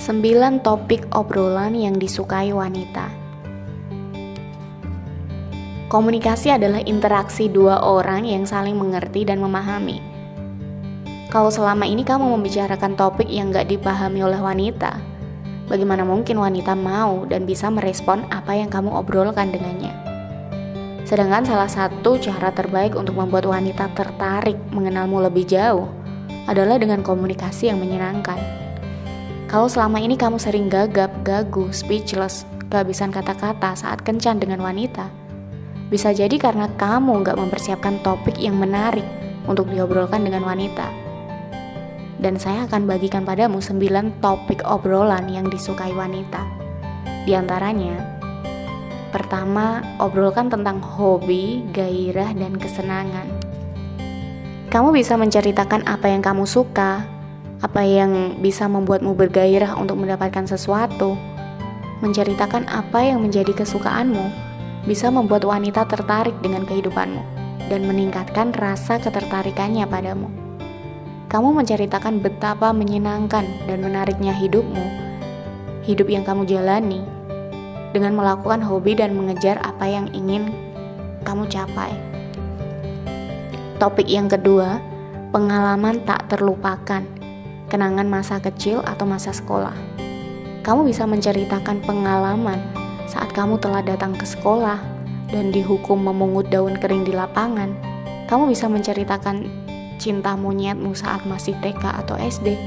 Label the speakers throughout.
Speaker 1: 9 topik obrolan yang disukai wanita. Komunikasi adalah interaksi dua orang yang saling mengerti dan memahami. Kalau selama ini kamu membicarakan topik yang gak dipahami oleh wanita, bagaimana mungkin wanita mau dan bisa merespon apa yang kamu obrolkan dengannya? Sedangkan salah satu cara terbaik untuk membuat wanita tertarik mengenalmu lebih jauh adalah dengan komunikasi yang menyenangkan. Kalau selama ini kamu sering gagap, gagu, speechless, kehabisan kata-kata saat kencan dengan wanita, bisa jadi karena kamu gak mempersiapkan topik yang menarik untuk diobrolkan dengan wanita. Dan saya akan bagikan padamu 9 topik obrolan yang disukai wanita. Di antaranya, pertama, obrolkan tentang hobi, gairah, dan kesenangan. Kamu bisa menceritakan apa yang kamu suka, apa yang bisa membuatmu bergairah untuk mendapatkan sesuatu. Menceritakan apa yang menjadi kesukaanmu bisa membuat wanita tertarik dengan kehidupanmu dan meningkatkan rasa ketertarikannya padamu. Kamu menceritakan betapa menyenangkan dan menariknya hidupmu, hidup yang kamu jalani, dengan melakukan hobi dan mengejar apa yang ingin kamu capai. Topik yang kedua, pengalaman tak terlupakan, kenangan masa kecil atau masa sekolah. Kamu bisa menceritakan pengalaman saat kamu telah datang ke sekolah dan dihukum memungut daun kering di lapangan. Kamu bisa menceritakan cinta monyetmu saat masih TK atau SD.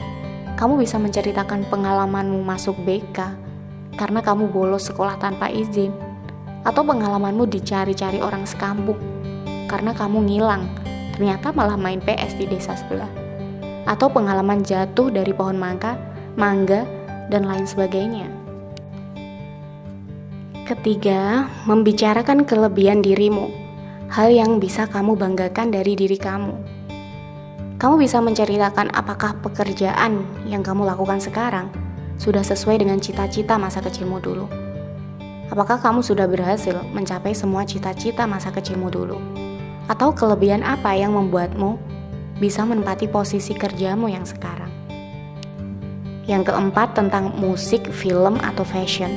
Speaker 1: Kamu bisa menceritakan pengalamanmu masuk BK karena kamu bolos sekolah tanpa izin, atau pengalamanmu dicari-cari orang sekampung karena kamu ngilang, ternyata malah main PS di desa sebelah, atau pengalaman jatuh dari pohon mangga, dan lain sebagainya. Ketiga, membicarakan kelebihan dirimu, hal yang bisa kamu banggakan dari diri kamu. Kamu bisa menceritakan apakah pekerjaan yang kamu lakukan sekarang sudah sesuai dengan cita-cita masa kecilmu dulu. Apakah kamu sudah berhasil mencapai semua cita-cita masa kecilmu dulu? Atau kelebihan apa yang membuatmu bisa menempati posisi kerjamu yang sekarang? Yang keempat, tentang musik, film, atau fashion.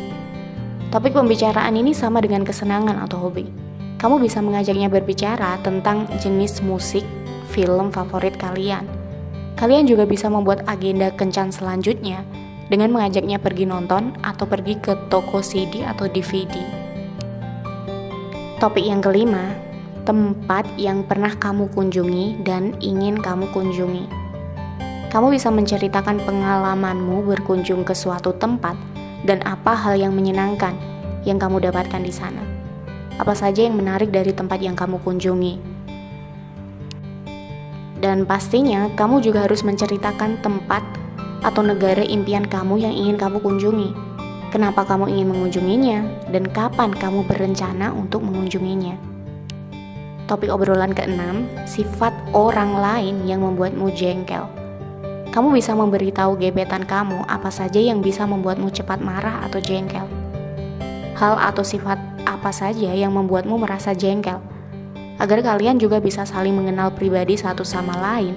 Speaker 1: Topik pembicaraan ini sama dengan kesenangan atau hobi. Kamu bisa mengajaknya berbicara tentang jenis musik, film favorit kalian. Kalian juga bisa membuat agenda kencan selanjutnya dengan mengajaknya pergi nonton atau pergi ke toko CD atau DVD. Topik yang kelima, tempat yang pernah kamu kunjungi dan ingin kamu kunjungi. Kamu bisa menceritakan pengalamanmu berkunjung ke suatu tempat dan apa hal yang menyenangkan yang kamu dapatkan di sana. Apa saja yang menarik dari tempat yang kamu kunjungi. Dan pastinya kamu juga harus menceritakan tempat atau negara impian kamu yang ingin kamu kunjungi. Kenapa kamu ingin mengunjunginya dan kapan kamu berencana untuk mengunjunginya. Topik obrolan keenam, sifat orang lain yang membuatmu jengkel. Kamu bisa memberitahu gebetan kamu apa saja yang bisa membuatmu cepat marah atau jengkel. Hal atau sifat apa saja yang membuatmu merasa jengkel, agar kalian juga bisa saling mengenal pribadi satu sama lain.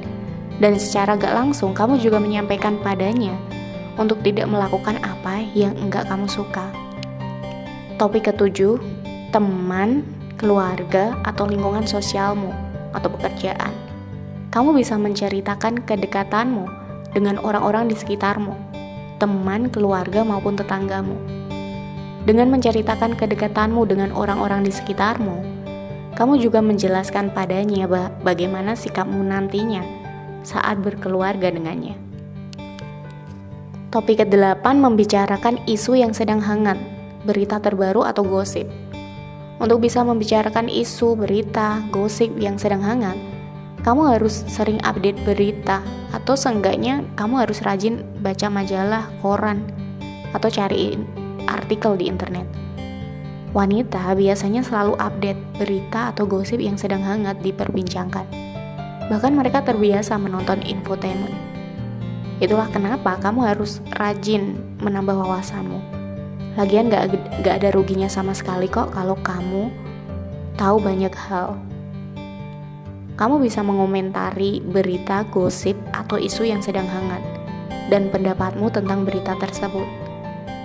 Speaker 1: Dan secara gak langsung kamu juga menyampaikan padanya untuk tidak melakukan apa yang enggak kamu suka. Topik ketujuh, teman, keluarga, atau lingkungan sosialmu atau pekerjaan. Kamu bisa menceritakan kedekatanmu dengan orang-orang di sekitarmu, teman, keluarga, maupun tetanggamu. Dengan menceritakan kedekatanmu dengan orang-orang di sekitarmu, kamu juga menjelaskan padanya bagaimana sikapmu nantinya saat berkeluarga dengannya. Topik ke-8, membicarakan isu yang sedang hangat, berita terbaru atau gosip. Untuk bisa membicarakan isu, berita, gosip yang sedang hangat, kamu harus sering update berita, atau seenggaknya kamu harus rajin baca majalah, koran, atau cari artikel di internet. Wanita biasanya selalu update berita atau gosip yang sedang hangat diperbincangkan. Bahkan mereka terbiasa menonton infotainment. Itulah kenapa kamu harus rajin menambah wawasanmu. Lagian gak ada ruginya sama sekali kok kalau kamu tahu banyak hal. Kamu bisa mengomentari berita, gosip, atau isu yang sedang hangat dan pendapatmu tentang berita tersebut.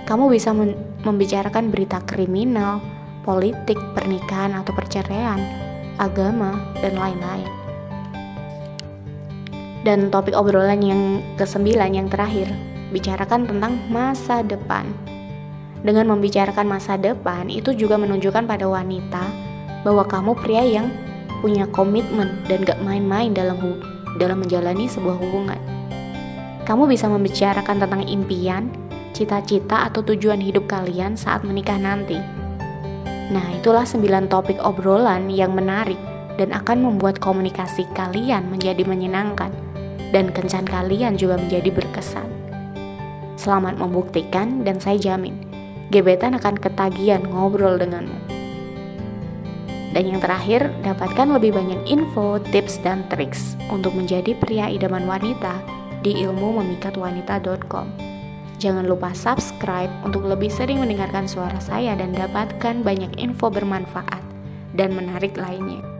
Speaker 1: Kamu bisa membicarakan berita kriminal, politik, pernikahan atau perceraian, agama, dan lain-lain. Dan topik obrolan yang ke-9 yang terakhir, bicarakan tentang masa depan. Dengan membicarakan masa depan, itu juga menunjukkan pada wanita bahwa kamu pria yang punya komitmen dan gak main-main dalam menjalani sebuah hubungan. Kamu bisa membicarakan tentang impian, cita-cita atau tujuan hidup kalian saat menikah nanti. Nah, itulah 9 topik obrolan yang menarik dan akan membuat komunikasi kalian menjadi menyenangkan dan kencan kalian juga menjadi berkesan. Selamat membuktikan dan saya jamin gebetan akan ketagihan ngobrol denganmu. Dan yang terakhir, dapatkan lebih banyak info, tips, dan triks untuk menjadi pria idaman wanita di ilmumemikatwanita.com. Jangan lupa subscribe untuk lebih sering mendengarkan suara saya dan dapatkan banyak info bermanfaat dan menarik lainnya.